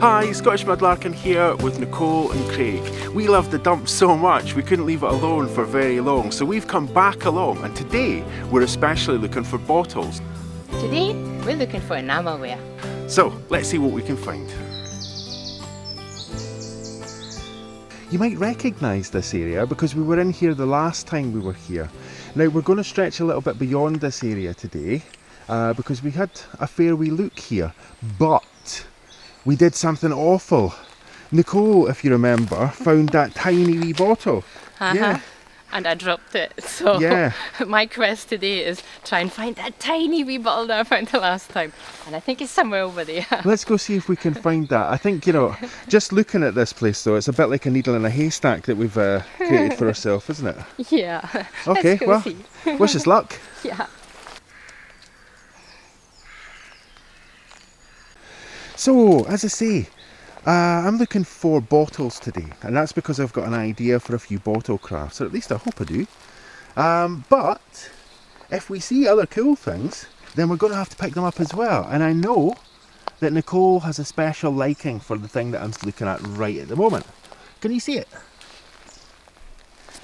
Hi, Scottish Mudlarking here with Nicole and Craig. We love the dump so much we couldn't leave it alone for very long, so we've come back along, and today we're especially looking for bottles. Today we're looking for enamelware. So let's see what we can find. You might recognise this area because we were in here the last time we were here. Now we're going to stretch a little bit beyond this area today because we had a fair wee look here, but we did something awful. Nicole, if you remember, found that tiny wee bottle. Yeah. And I dropped it. So yeah. My quest today is try and find that tiny wee bottle that I found the last time. And I think it's somewhere over there. Let's go see if we can find that. I think, just looking at this place though, it's a bit like a needle in a haystack that we've created for ourselves, isn't it? Yeah. Okay, well, see. Wish us luck. Yeah. So, as I say, I'm looking for bottles today, and that's because I've got an idea for a few bottle crafts, or at least I hope I do. But if we see other cool things, then we're going to have to pick them up as well. And I know that Nicole has a special liking for the thing that I'm looking at right at the moment. Can you see it?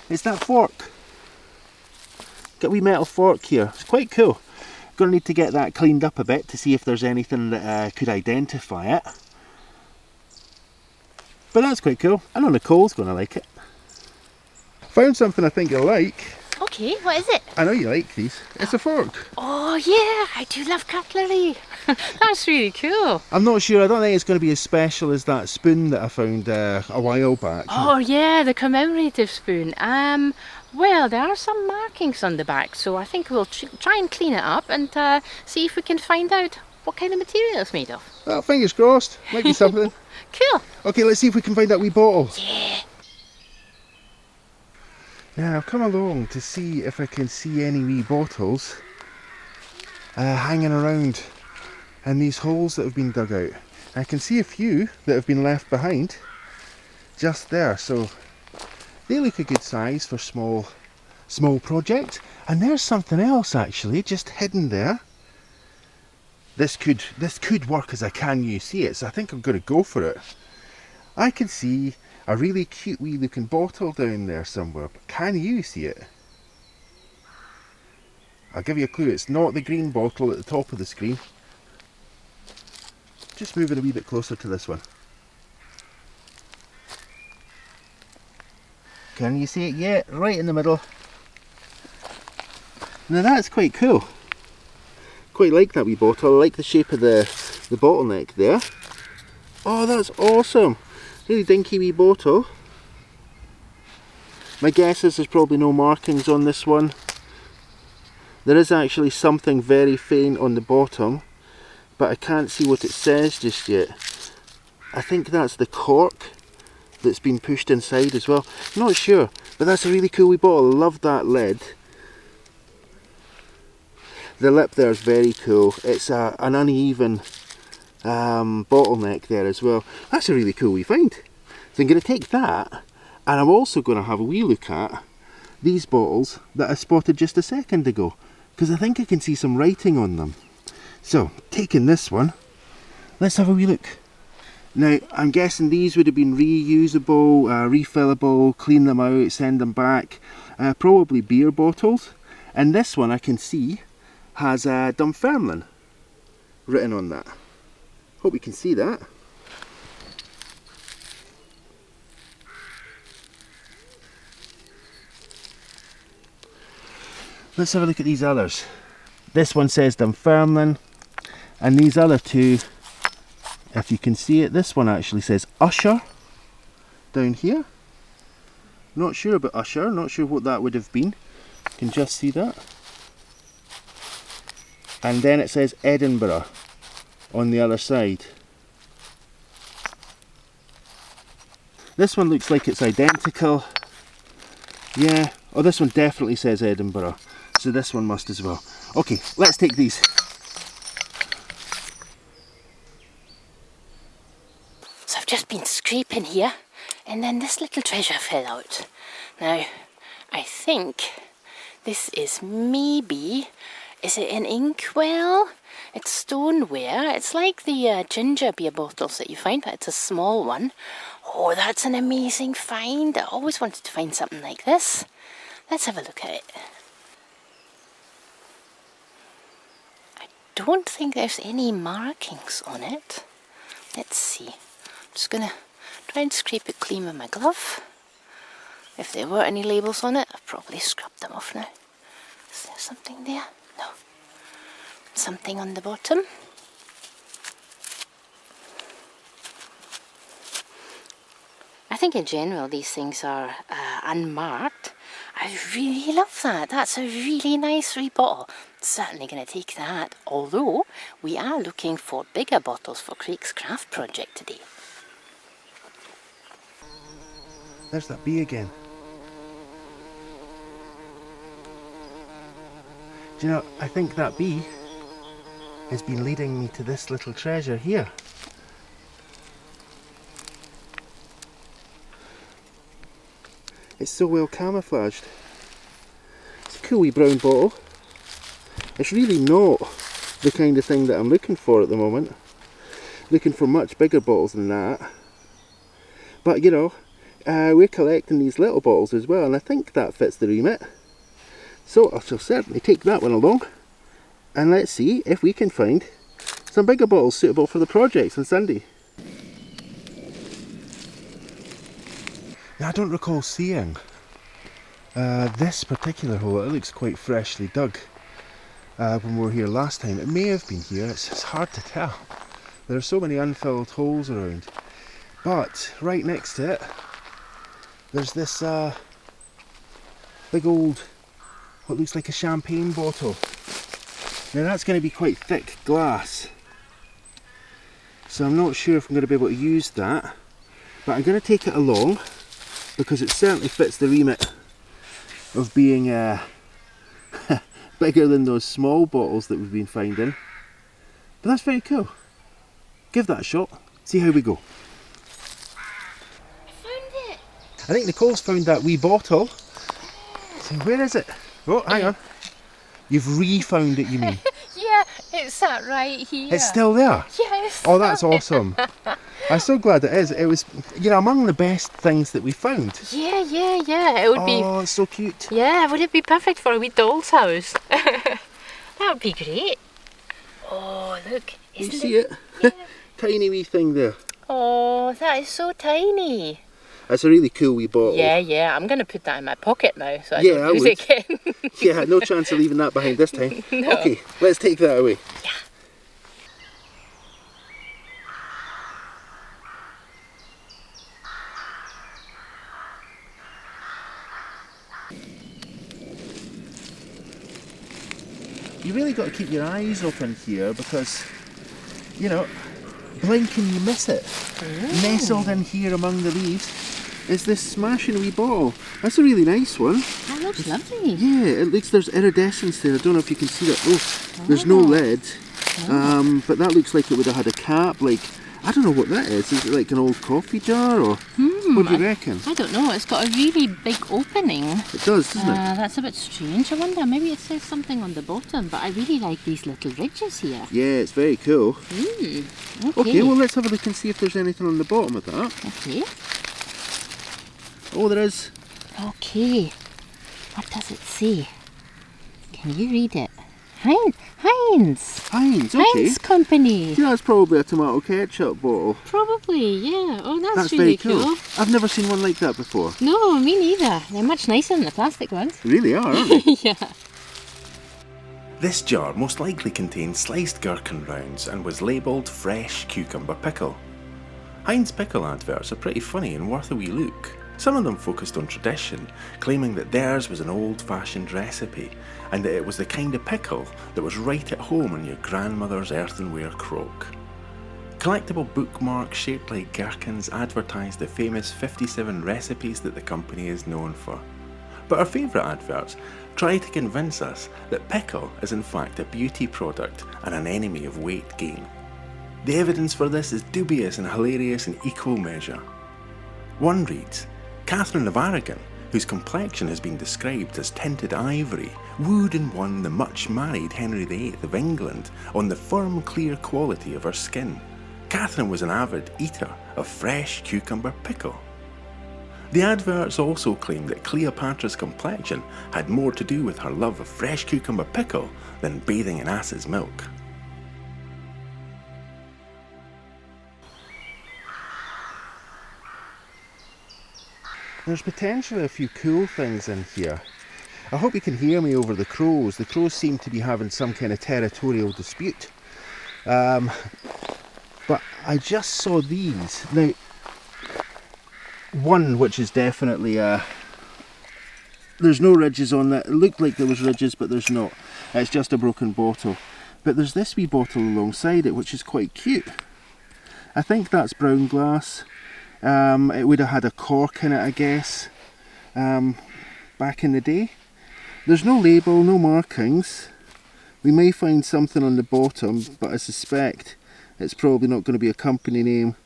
It's that fork. Got a wee metal fork here. It's quite cool. Going to need to get that cleaned up a bit to see if there's anything that could identify it. But that's quite cool. I know Nicole's going to like it. Found something I think you'll like. Okay, what is it? I know you like these. It's a fork. Oh yeah, I do love cutlery. That's really cool. I'm not sure. I don't think it's going to be as special as that spoon that I found a while back. Oh yeah, the commemorative spoon. Well, there are some markings on the back, so I think we'll try and clean it up and see if we can find out what kind of material it's made of. Well, fingers crossed. Might be something. Cool. Okay, let's see if we can find that wee bottle. Yeah. Yeah, I've come along to see if I can see any wee bottles hanging around in these holes that have been dug out. I can see a few that have been left behind just there, so they look a good size for small project. And there's something else actually just hidden there. This could work as a can you see it, so I think I'm going to go for it. I can see a really cute wee looking bottle down there somewhere, but can you see it? I'll give you a clue, it's not the green bottle at the top of the screen. Just moving a wee bit closer to this one. Can you see it yet? Right in the middle. Now that's quite cool. Quite like that wee bottle. I like the shape of the bottleneck there. Oh, that's awesome. Really dinky wee bottle. My guess is there's probably no markings on this one. There is actually something very faint on the bottom, but I can't see what it says just yet. I think that's the cork that's been pushed inside as well. Not sure, but that's a really cool wee bottle. I love that lid. The lip there is very cool. It's an uneven bottleneck there as well. That's a really cool wee find. So I'm going to take that, and I'm also going to have a wee look at these bottles that I spotted just a second ago, because I think I can see some writing on them. So, taking this one, let's have a wee look. Now, I'm guessing these would have been reusable, refillable, clean them out, send them back. Probably beer bottles. And this one I can see has Dunfermline written on that. Hope you can see that. Let's have a look at these others. This one says Dunfermline, and these other two, if you can see it, this one actually says Usher down here. Not sure about Usher, not sure what that would have been. You can just see that. And then it says Edinburgh on the other side. This one looks like it's identical. Yeah, oh, this one definitely says Edinburgh, so this one must as well. Okay, let's take these. So I've just been scraping here, and then this little treasure fell out. Now, I think this is maybe, is it an inkwell? It's stoneware. It's like the ginger beer bottles that you find, but it's a small one. Oh, that's an amazing find. I always wanted to find something like this. Let's have a look at it. I don't think there's any markings on it. Let's see. I'm just going to try and scrape it clean with my glove. If there were any labels on it, I've probably scrubbed them off now. Is there something there? No. Something on the bottom. I think in general these things are unmarked. I really love that. That's a really nice wee bottle. Certainly going to take that. Although we are looking for bigger bottles for Craig's craft project today. There's that bee again. Do you know, I think that bee has been leading me to this little treasure here. It's so well camouflaged. It's a cool wee brown bottle. It's really not the kind of thing that I'm looking for at the moment. Looking for much bigger bottles than that. But you know, we're collecting these little bottles as well, and I think that fits the remit. So I shall certainly take that one along, and let's see if we can find some bigger bottles suitable for the projects on Sunday. Now, I don't recall seeing this particular hole. It looks quite freshly dug when we were here last time. It may have been here, it's hard to tell. There are so many unfilled holes around. But right next to it, there's this big old, what looks like a champagne bottle. Now that's going to be quite thick glass, so I'm not sure if I'm going to be able to use that, but I'm going to take it along because it certainly fits the remit of being bigger than those small bottles that we've been finding. But that's very cool. Give that a shot, see how we go. I found it! I think Nicole's found that wee bottle. So where is it? Oh, hang on. You've re-found it, you mean? Yeah, it's sat right here. It's still there? Yes. Oh, that's awesome. I'm so glad it is. It was, you know, among the best things that we found. Yeah. It would be. Oh, it's so cute. Yeah, would it be perfect for a wee doll's house? That would be great. Oh, look. You see it? Yeah. Tiny wee thing there. Oh, that is so tiny. That's a really cool wee bottle. Yeah. I'm going to put that in my pocket now so I Yeah, don't I lose would. it again. Yeah, no chance of leaving that behind this time. No. Okay, let's take that away. Yeah. You really got to keep your eyes open here because, you know, blink and you miss it. Nestled in here among the leaves is this smashing wee bottle. That's a really nice one. That looks lovely. Yeah, it looks, there's iridescence there. I don't know if you can see that. Oh, there's no lid. But that looks like it would have had a cap. Like, I don't know what that is. Is it like an old coffee jar or what do you reckon? I don't know. It's got a really big opening. It does, doesn't it? That's a bit strange. I wonder, maybe it says something on the bottom, but I really like these little ridges here. Yeah, it's very cool. Okay. Okay, well let's have a look and see if there's anything on the bottom of that. Okay. Oh, there is. Okay. What does it say? Can you read it? Heinz. Heinz, okay. Heinz Company. Yeah, that's probably a tomato ketchup bottle. Probably, yeah. Oh, that's very really cool. I've never seen one like that before. No, me neither. They're much nicer than the plastic ones. They really are, aren't they? Yeah. This jar most likely contained sliced gherkin rounds and was labelled fresh cucumber pickle. Heinz pickle adverts are pretty funny and worth a wee look. Some of them focused on tradition, claiming that theirs was an old-fashioned recipe and that it was the kind of pickle that was right at home in your grandmother's earthenware crock. Collectible bookmarks shaped like gherkins advertised the famous 57 recipes that the company is known for. But our favourite adverts try to convince us that pickle is in fact a beauty product and an enemy of weight gain. The evidence for this is dubious and hilarious in equal measure. One reads, Catherine of Aragon, whose complexion has been described as tinted ivory, wooed and won the much-married Henry VIII of England on the firm, clear quality of her skin. Catherine was an avid eater of fresh cucumber pickle. The adverts also claimed that Cleopatra's complexion had more to do with her love of fresh cucumber pickle than bathing in ass's milk. There's potentially a few cool things in here. I hope you can hear me over the crows. The crows seem to be having some kind of territorial dispute. But I just saw these. Now, one which is definitely there's no ridges on that. It looked like there was ridges, but there's not. It's just a broken bottle. But there's this wee bottle alongside it, which is quite cute. I think that's brown glass. It would have had a cork in it, I guess, back in the day. There's no label, no markings. We may find something on the bottom, but I suspect it's probably not going to be a company name.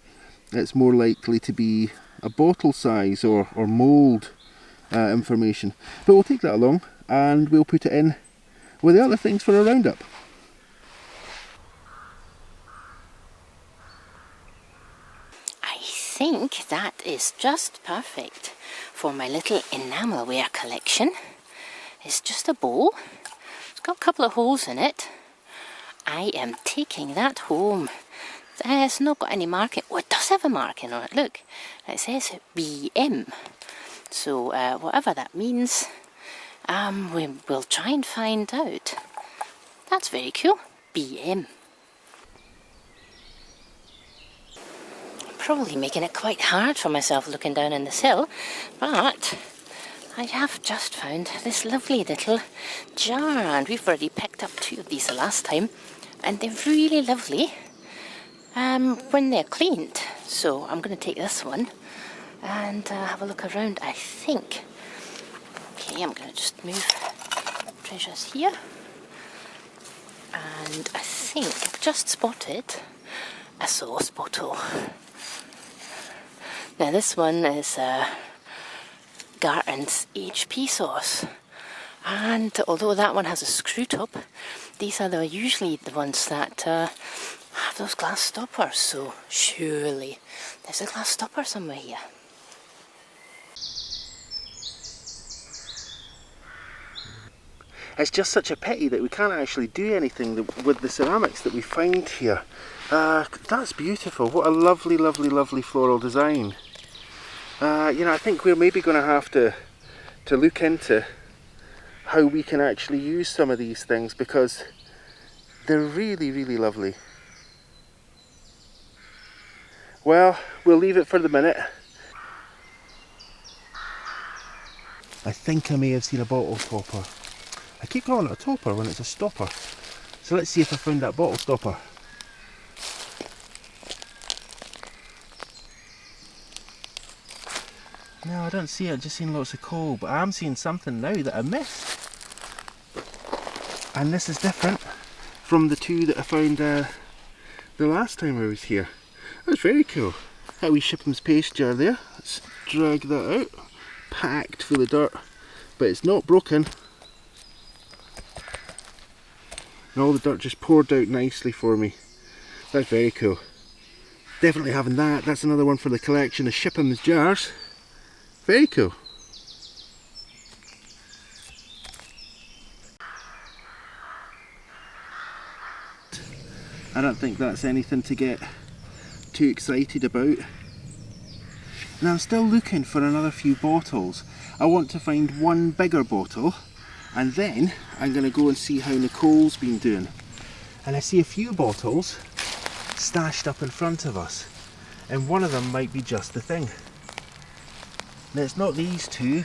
It's more likely to be a bottle size or mould information. But we'll take that along and we'll put it in with the other things for a roundup. I think that is just perfect for my little enamelware collection. It's just a bowl. It's got a couple of holes in it. I am taking that home. It's not got any marking. Oh, it does have a marking on it, look. It says BM. So whatever that means, we'll try and find out. That's very cool. BM. I'm probably making it quite hard for myself looking down in this hill, but I have just found this lovely little jar, and we've already picked up 2 of these the last time, and they're really lovely when they're cleaned. So I'm going to take this one and have a look around, I think. Okay, I'm going to just move treasures here, and I think I've just spotted a sauce bottle. Now this one is Garton's HP sauce, and although that one has a screw top, these are usually the ones that have those glass stoppers, so surely there's a glass stopper somewhere here. It's just such a pity that we can't actually do anything with the ceramics that we find here. That's beautiful. What a lovely, lovely, lovely floral design. You know, I think we're maybe going to have to look into how we can actually use some of these things, because they're really, really lovely. Well, we'll leave it for the minute. I think I may have seen a bottle stopper. I keep calling it a topper when it's a stopper. So let's see if I found that bottle stopper. No, I don't see it, I've just seen lots of coal, but I am seeing something now that I missed. And this is different from the 2 that I found the last time I was here. That's very cool. That wee Shipham's paste jar there. Let's drag that out. Packed full of dirt, but it's not broken. And all the dirt just poured out nicely for me. That's very cool. Definitely having that. That's another one for the collection of Shipham's jars. Very cool. I don't think that's anything to get too excited about. Now I'm still looking for another few bottles. I want to find one bigger bottle, and then I'm going to go and see how Nicole's been doing. And I see a few bottles stashed up in front of us, and one of them might be just the thing. Now it's not these 2.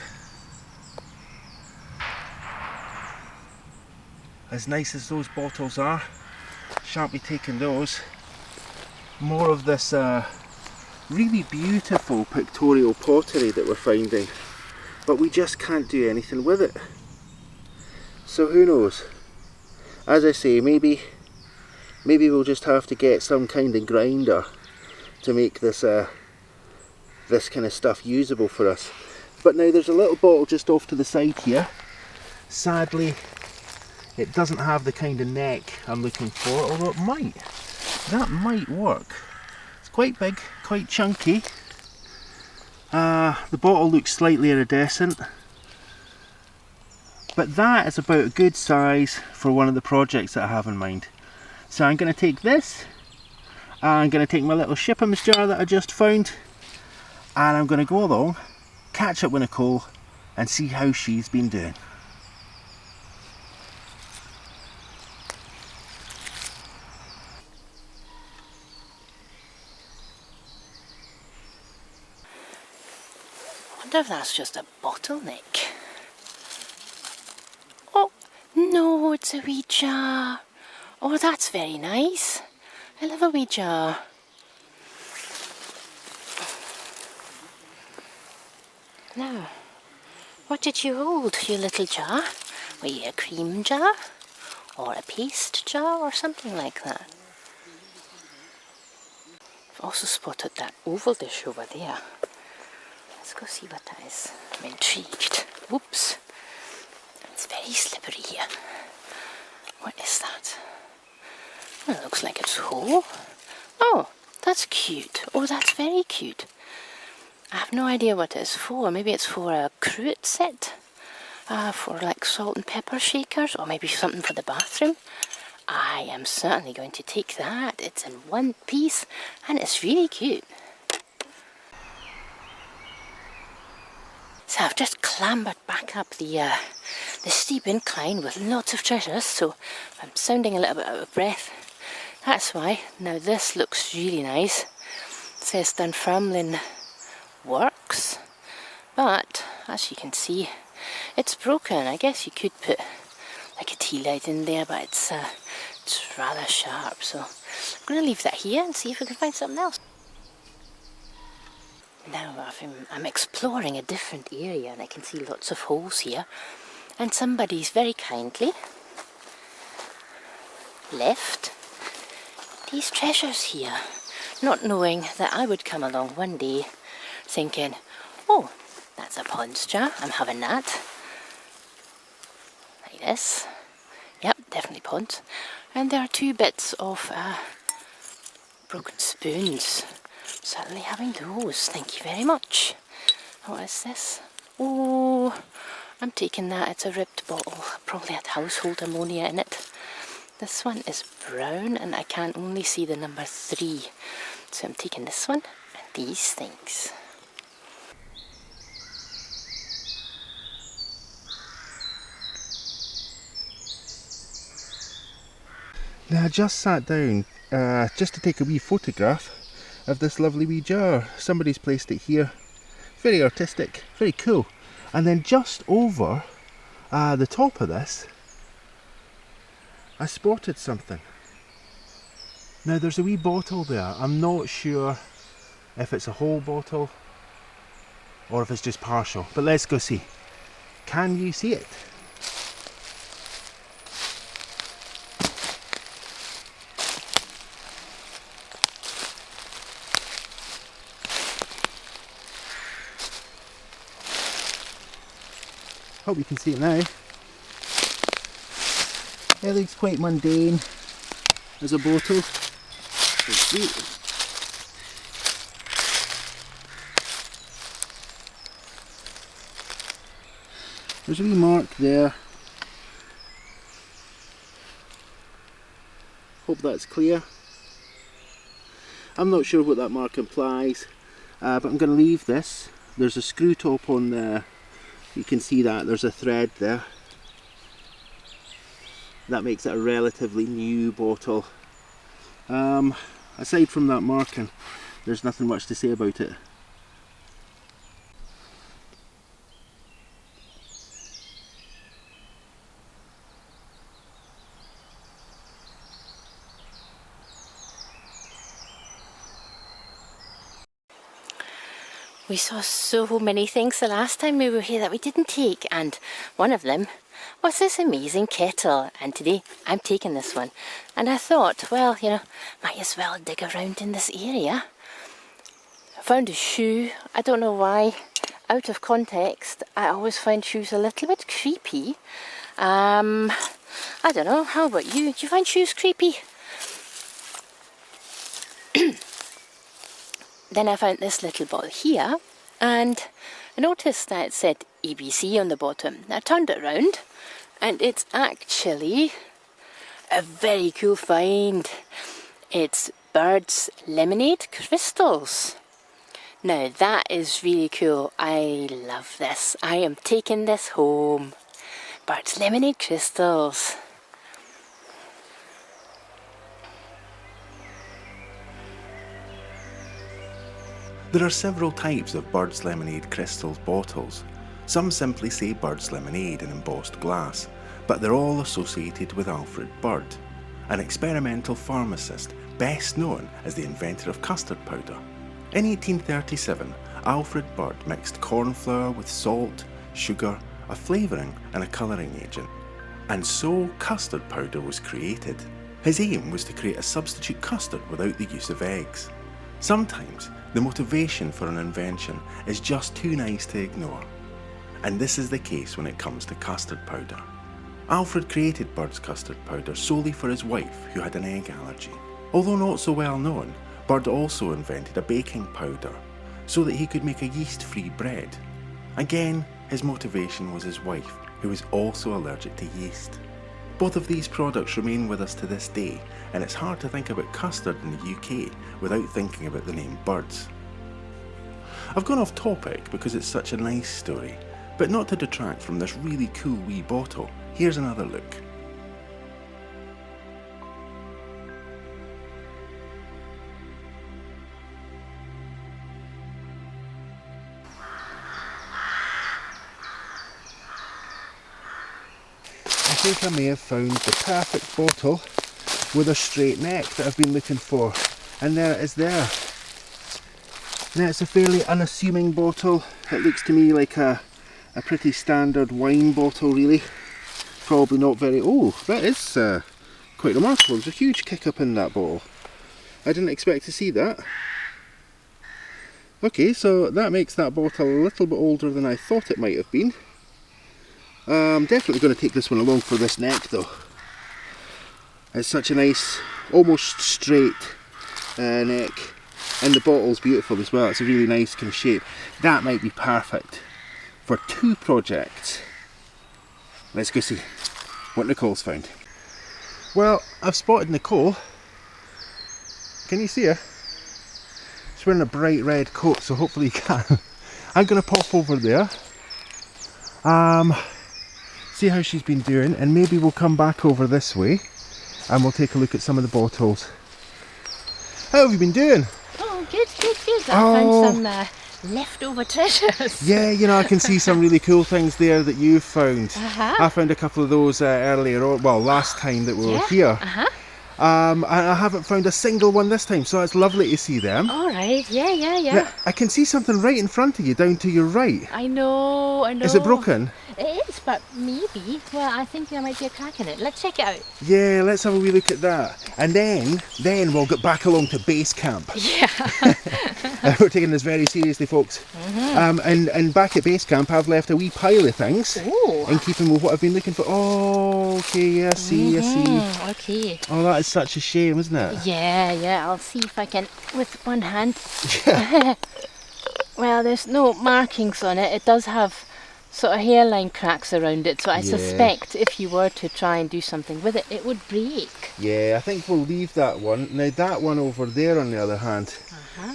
As nice as those bottles are, shan't be taking those. More of this really beautiful pictorial pottery that we're finding, but we just can't do anything with it. So who knows? As I say, maybe we'll just have to get some kind of grinder to make this this kind of stuff usable for us. But now there's a little bottle just off to the side here. Sadly, it doesn't have the kind of neck I'm looking for, although it might. That might work. It's quite big, quite chunky. The bottle looks slightly iridescent. But that is about a good size for one of the projects that I have in mind. So I'm going to take this, I'm going to take my little Shippham's jar that I just found, and I'm going to go along, catch up with Nicole, and see how she's been doing. I wonder if that's just a bottleneck. Oh, no, it's a wee jar. Oh, that's very nice. I love a wee jar. Now, what did you hold, you little jar? Were you a cream jar? Or a paste jar or something like that? I've also spotted that oval dish over there. Let's go see what that is. I'm intrigued. Whoops. It's very slippery here. What is that? Well, it looks like it's whole. Oh, that's cute. Oh, that's very cute. I have no idea what it is for. Maybe it's for a cruet set. For like salt and pepper shakers. Or maybe something for the bathroom. I am certainly going to take that. It's in one piece and it's really cute. So I've just clambered back up the steep incline with lots of treasures, so I'm sounding a little bit out of breath. That's why. Now this looks really nice. It says Dunfermline Works, but as you can see, it's broken. I guess you could put like a tea light in there, but it's rather sharp, so I'm going to leave that here and see if we can find something else. Now I'm exploring a different area and I can see lots of holes here, and somebody's very kindly left these treasures here, not knowing that I would come along one day thinking, oh, that's a Pond's jar, I'm having that. Like this. Yep, definitely Pond's. And there are 2 bits of broken spoons. Certainly having those, thank you very much. What is this? Oh, I'm taking that. It's a ribbed bottle, probably had household ammonia in it. This one is brown and I can only see the number 3. So I'm taking this one and these things. Now I just sat down just to take a wee photograph of this lovely wee jar. Somebody's placed it here. Very artistic, very cool. And then just over the top of this, I spotted something. Now there's a wee bottle there. I'm not sure if it's a whole bottle or if it's just partial, but let's go see. Can you see it? Hope you can see it now. It looks quite mundane as a bottle. Let's see. There's a wee mark there. Hope that's clear. I'm not sure what that mark implies, but I'm going to leave this. There's a screw top on there. You can see that there's a thread there. That makes it a relatively new bottle. Aside from that marking, there's nothing much to say about it. We saw so many things the last time we were here that we didn't take, and one of them was this amazing kettle, and today I'm taking this one. And I thought, well, you know, might as well dig around in this area. I found a shoe. I don't know why out of context, I always find shoes a little bit creepy. I don't know, how about you? Do you find shoes creepy? Then I found this little bottle here, and I noticed that it said EBC on the bottom. I turned it around, and it's actually a very cool find. It's Bird's Lemonade Crystals. Now that is really cool. I love this. I am taking this home. Bird's Lemonade Crystals. There are several types of Bird's Lemonade Crystals bottles. Some simply say Bird's Lemonade in embossed glass, but they're all associated with Alfred Bird, an experimental pharmacist best known as the inventor of custard powder. In 1837, Alfred Bird mixed corn flour with salt, sugar, a flavouring and a colouring agent, and so custard powder was created. His aim was to create a substitute custard without the use of eggs. Sometimes the motivation for an invention is just too nice to ignore, and this is the case when it comes to custard powder. Alfred created Bird's custard powder solely for his wife, who had an egg allergy. Although not so well known, Bird also invented a baking powder so that he could make a yeast-free bread. Again, his motivation was his wife, who was also allergic to yeast. Both of these products remain with us to this day, and it's hard to think about custard in the UK without thinking about the name Bird's. I've gone off topic because it's such a nice story, but not to detract from this really cool wee bottle. Here's another look. I think I may have found the perfect bottle with a straight neck that I've been looking for, and there it is there. Now it's a fairly unassuming bottle. It looks to me like a pretty standard wine bottle really. Probably not very... oh, that is quite remarkable. There's a huge kick up in that bottle. I didn't expect to see that. Okay, so that makes that bottle a little bit older than I thought it might have been. I'm definitely going to take this one along for this neck though. It's such a nice, almost straight neck, and the bottle's beautiful as well. It's a really nice kind of shape. That might be perfect for two projects. Let's go see what Nicole's found. Well, I've spotted Nicole. Can you see her? She's wearing a bright red coat, so hopefully you can. I'm going to pop over there. See how she's been doing, and maybe we'll come back over this way and we'll take a look at some of the bottles. How have you been doing? Oh, good, good, good. I found some leftover treasures. Yeah, you know, I can see some really cool things there that you've found. Uh-huh. I found a couple of those earlier on, well, last time that we were here. Uh-huh. And I haven't found a single one this time, so it's lovely to see them. All right, yeah. Now, I can see something right in front of you, down to your right. I know. Is it broken? It is, but maybe. Well, I think there might be a crack in it. Let's check it out. Yeah, let's have a wee look at that. And then we'll get back along to base camp. Yeah. We're taking this very seriously, folks. Mm-hmm. And back at base camp, I've left a wee pile of things. Ooh. In keeping with what I've been looking for. Oh, okay, yeah, I see. Okay. Oh, that is such a shame, isn't it? Yeah. I'll see if I can, with one hand. Yeah. Well, there's no markings on it. It does have sort of hairline cracks around it, so I suspect if you were to try and do something with it, it would break. Yeah, I think we'll leave that one. Now that one over there, on the other hand,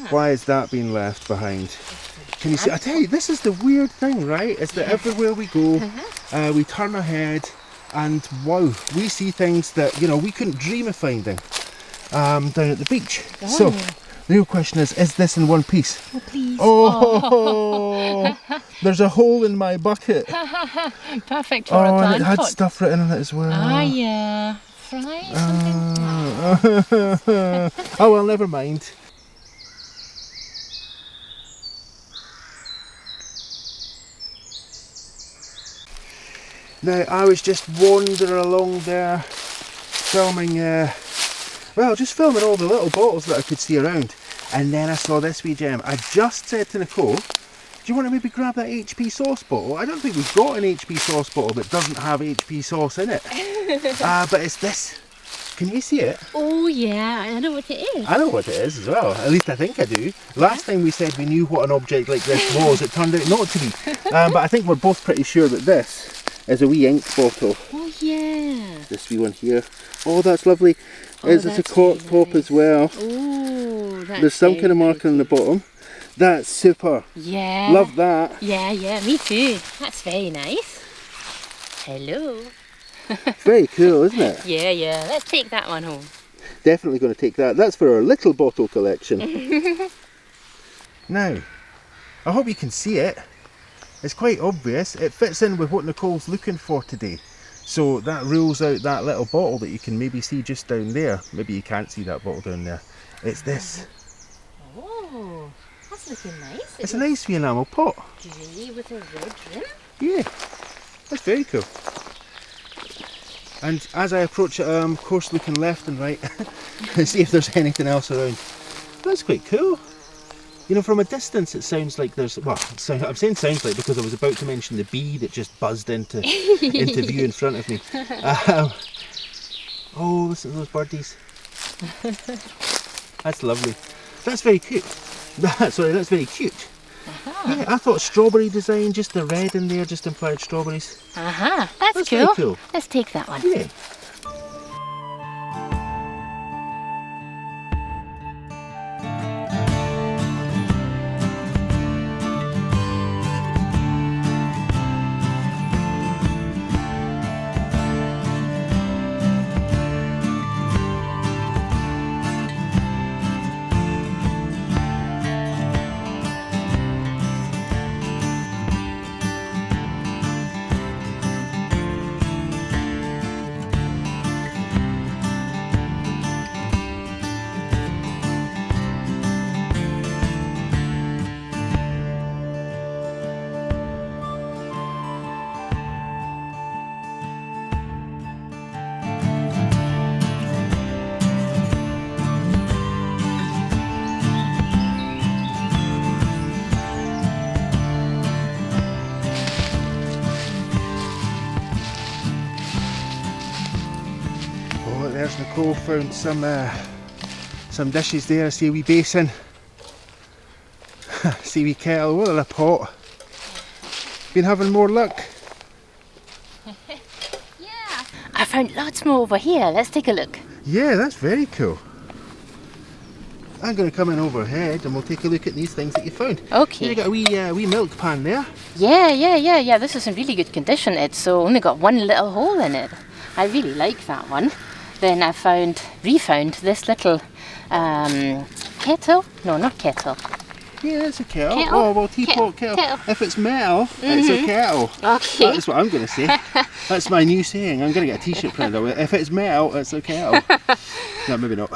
why has that been left behind? Can you see? I tell you, this is the weird thing, right? Is that everywhere we go, we turn ahead, and wow, we see things that, you know, we couldn't dream of finding down at the beach. Oh. So the real question is this in one piece? Oh, please. Oh, there's a hole in my bucket. Perfect for a plant and it had pot. stuff written on it as well. Ah, yeah. Fry something. Oh, well, never mind. Now, I was just wandering along there, filming, just filming all the little bottles that I could see around. And then I saw this wee gem. I just said to Nicole, Do you want to maybe grab that HP sauce bottle? I don't think we've got an HP sauce bottle that doesn't have HP sauce in it. But it's this. Can you see it? Oh yeah, I know what it is. I know what it is as well. At least I think I do. Last time we said we knew what an object like this was, it turned out not to be. But I think we're both pretty sure that this is a wee ink bottle. Oh yeah. This wee one here. Oh, that's lovely. Oh, It's a that's cork really pop as well. Oh, that's There's some very kind of marker on the bottom. That's super. Yeah. Love that. Yeah, me too. That's very nice. Hello. Very cool, isn't it? Yeah. Let's take that one home. Definitely going to take that. That's for our little bottle collection. Now, I hope you can see it. It's quite obvious. It fits in with what Nicole's looking for today. So that rules out that little bottle that you can maybe see just down there. Maybe you can't see that bottle down there. It's this. Oh, that's looking nice. It's a nice wee enamel pot. Grey with a red rim. Yeah, that's very cool. And as I approach it, of course looking left and right and see if there's anything else around. That's quite cool. You know, from a distance it sounds like there's, well, I'm saying sounds like because I was about to mention the bee that just buzzed into view in front of me. Oh, listen to those birdies. That's lovely. That's very cute. Sorry, that's very cute. Yeah, I thought strawberry design, just the red in there just implied strawberries. That's very cool. cool. Let's take that one. Yeah. There's Nicole found some dishes there. I see a wee basin, see a wee kettle, what a pot. Been having more luck? Yeah. I found lots more over here. Let's take a look. Yeah, that's very cool. I'm going to come in overhead and we'll take a look at these things that you found. Okay. You got a wee milk pan there. Yeah. This is in really good condition. It's only got one little hole in it. I really like that one. Then I refound this little kettle. No, not kettle. Yeah, it's a kettle. Kettle? Oh, well, teapot, kettle. If it's metal, it's a kettle. Okay. That's what I'm going to say. That's my new saying. I'm going to get a t-shirt printed out. If it's metal, it's a kettle. No, maybe not.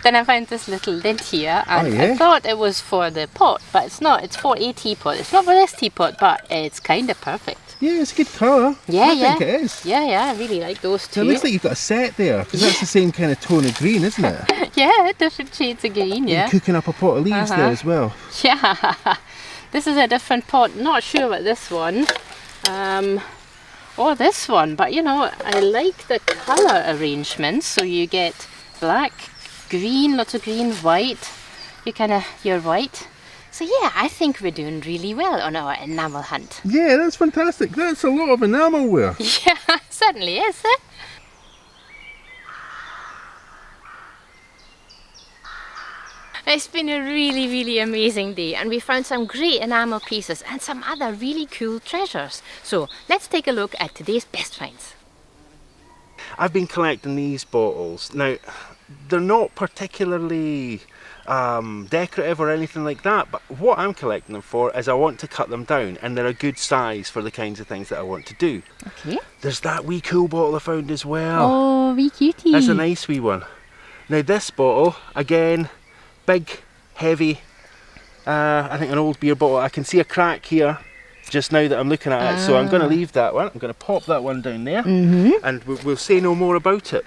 Then I found this little lid here, and yeah? I thought it was for the pot, but it's not. It's for a teapot. It's not for this teapot, but it's kind of perfect. Yeah, it's a good colour. I think it is. Yeah, I really like those two. So it looks like you've got a set there, because that's the same kind of tone of green, isn't it? Yeah, different shades of green, yeah. You're cooking up a pot of leaves there as well. Yeah, this is a different pot. Not sure about this one, or this one, but you know, I like the colour arrangements. So you get black, green, lots of green, white. You're white. So yeah, I think we're doing really well on our enamel hunt. Yeah, that's fantastic. That's a lot of enamelware. Yeah, certainly is, eh? It's been a really, really amazing day, and we found some great enamel pieces and some other really cool treasures. So let's take a look at today's best finds. I've been collecting these bottles. Now, they're not particularly decorative or anything like that, but what I'm collecting them for is I want to cut them down, and they're a good size for the kinds of things that I want to do. Okay. There's that wee cool bottle I found as well. Oh, wee cutie. That's a nice wee one. Now this bottle, again, big, heavy, I think an old beer bottle. I can see a crack here just now that I'm looking at it, so I'm going to leave that one. I'm going to pop that one down there, and we'll say no more about it.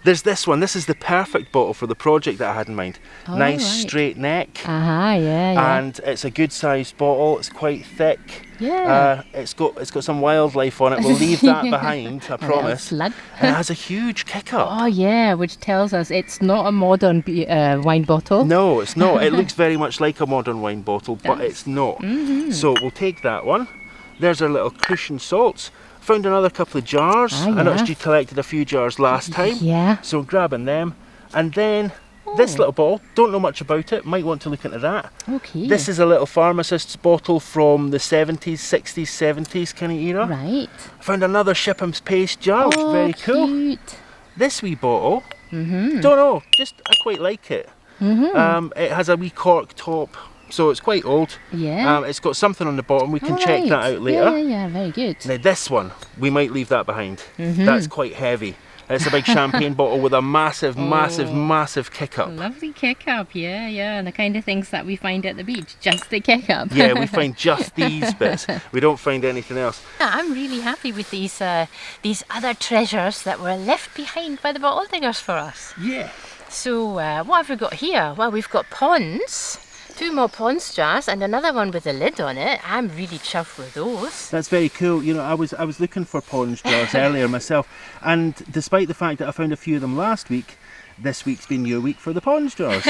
There's this one. This is the perfect bottle for the project that I had in mind. Oh, nice right. straight neck. Yeah. And it's a good sized bottle. It's quite thick. Yeah. It's got some wildlife on it. We'll leave that behind, I promise. Slug. And it has a huge kick up. Oh yeah, which tells us it's not a modern wine bottle. No, it's not. It looks very much like a modern wine bottle, but Does. it's not. So we'll take that one. There's our little cushion salts. Found another couple of jars. I noticed you collected a few jars last time. Yeah. So grabbing them. And then this little bottle, don't know much about it, might want to look into that. Okay. This is a little pharmacist's bottle from the 70s, 60s, 70s kind of era. Right. I found another Shipham's paste jar, which is very cool. Cute. This wee bottle, don't know, just I quite like it. It has a wee cork top, so it's quite old. Yeah. It's got something on the bottom, we can check that out later. Yeah, very good. Now this one, we might leave that behind. That's quite heavy. It's a big champagne bottle with a massive, massive kick up. Lovely kick up, yeah, and the kind of things that we find at the beach, just the kick up. Yeah, we find just these bits. We don't find anything else. I'm really happy with these other treasures that were left behind by the bottle diggers for us. Yeah. So what have we got here? Well, we've got ponds. 2 more ponds jars and another one with a lid on it. I'm really chuffed with those. That's very cool. You know, I was looking for ponds jars earlier myself, and despite the fact that I found a few of them last week, this week's been your week for the ponds jars.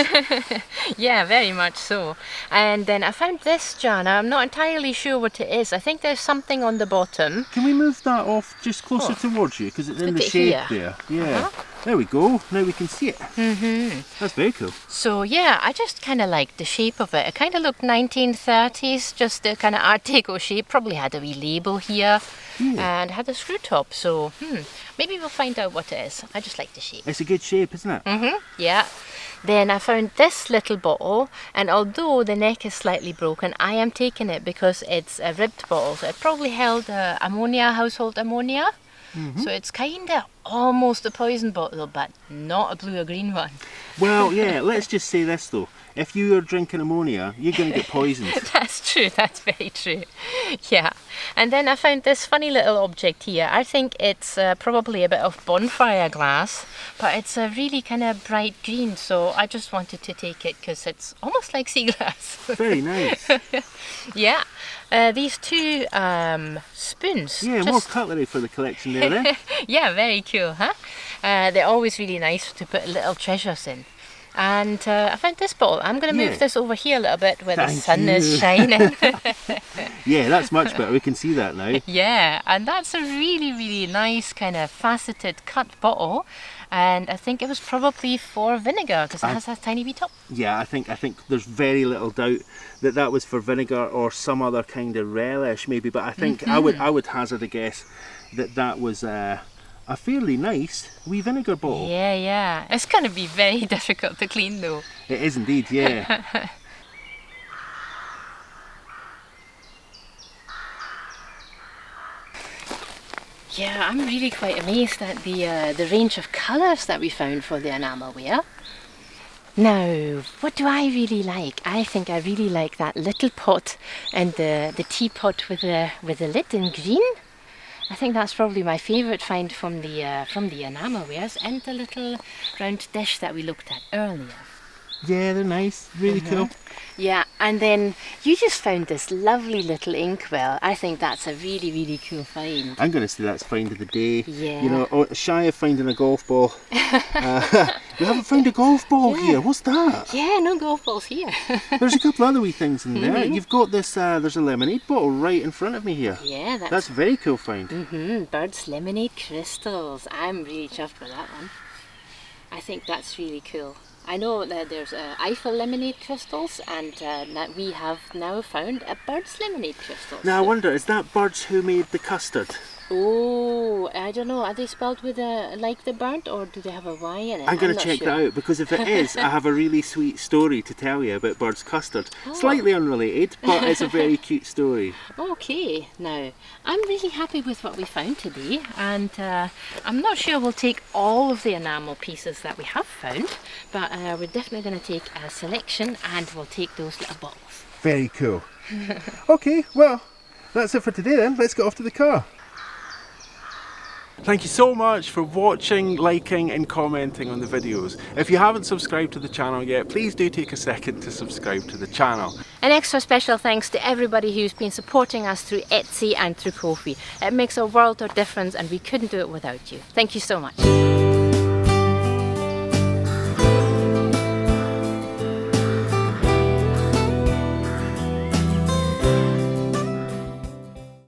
Yeah, very much so. And then I found this jar. Now I'm not entirely sure what it is. I think there's something on the bottom. Can we move that off just closer towards you, because it's in the Look at shade here. there. Yeah. There we go. Now we can see it. That's very cool. So yeah, I just kind of liked the shape of it. It kind of looked 1930s, just the kind of Art Deco shape. Probably had a wee label here and had a screw top. So maybe we'll find out what it is. I just like the shape. It's a good shape, isn't it? Yeah. Then I found this little bottle, and although the neck is slightly broken, I am taking it because it's a ribbed bottle. So it probably held ammonia, household ammonia. So it's kind of almost a poison bottle, but not a blue or green one. Well, yeah, let's just say this though. If you are drinking ammonia, you're going to get poisoned. That's true, that's very true. Yeah. And then I found this funny little object here. I think it's probably a bit of bonfire glass, but it's a really kind of bright green, so I just wanted to take it because it's almost like sea glass. Very nice. Yeah. These 2 spoons. Yeah, more cutlery for the collection there, eh? Yeah, very cool, huh? They're always really nice to put little treasures in. And I found this bottle. I'm going to move this over here a little bit where the sun is shining. Yeah, that's much better. We can see that now. Yeah, and that's a really, really nice kind of faceted cut bottle. And I think it was probably for vinegar because it has a tiny wee top. Yeah, I think there's very little doubt that was for vinegar or some other kind of relish maybe. But I think I would hazard a guess that was a fairly nice wee vinegar bottle. Yeah. It's going to be very difficult to clean though. It is indeed, yeah. Yeah, I'm really quite amazed at the range of colours that we found for the enamelware. Now, what do I really like? I think I really like that little pot and the teapot with the lid in green. I think that's probably my favourite find from the enamelwares, and the little round dish that we looked at earlier. Yeah, they're nice, really cool. Yeah, and then you just found this lovely little inkwell. I think that's a really, really cool find. I'm going to say that's find of the day. Yeah. You know, shy of finding a golf ball. We haven't found a golf ball here. What's that? Yeah, no golf balls here. There's a couple other wee things in there. You've got this, there's a lemonade bottle right in front of me here. Yeah, that's a very cool find. Bird's lemonade crystals. I'm really chuffed with that one. I think that's really cool. I know that there's Eiffel lemonade crystals, and that we have now found a Bird's lemonade crystals. Now I wonder, is that Birds who made the custard? Oh, I don't know. Are they spelled with a like the bird, or do they have a Y in it? I'm going to check that out, because if it is, I have a really sweet story to tell you about Bird's custard. Slightly unrelated, but it's a very cute story. Okay, now I'm really happy with what we found today, and I'm not sure we'll take all of the enamel pieces that we have found, but we're definitely going to take a selection, and we'll take those little bottles. Very cool. Okay, well, that's it for today then. Let's get off to the car. Thank you so much for watching, liking and commenting on the videos. If you haven't subscribed to the channel yet, please do take a second to subscribe to the channel. An extra special thanks to everybody who's been supporting us through Etsy and through Ko-fi. It makes a world of difference and we couldn't do it without you. Thank you so much.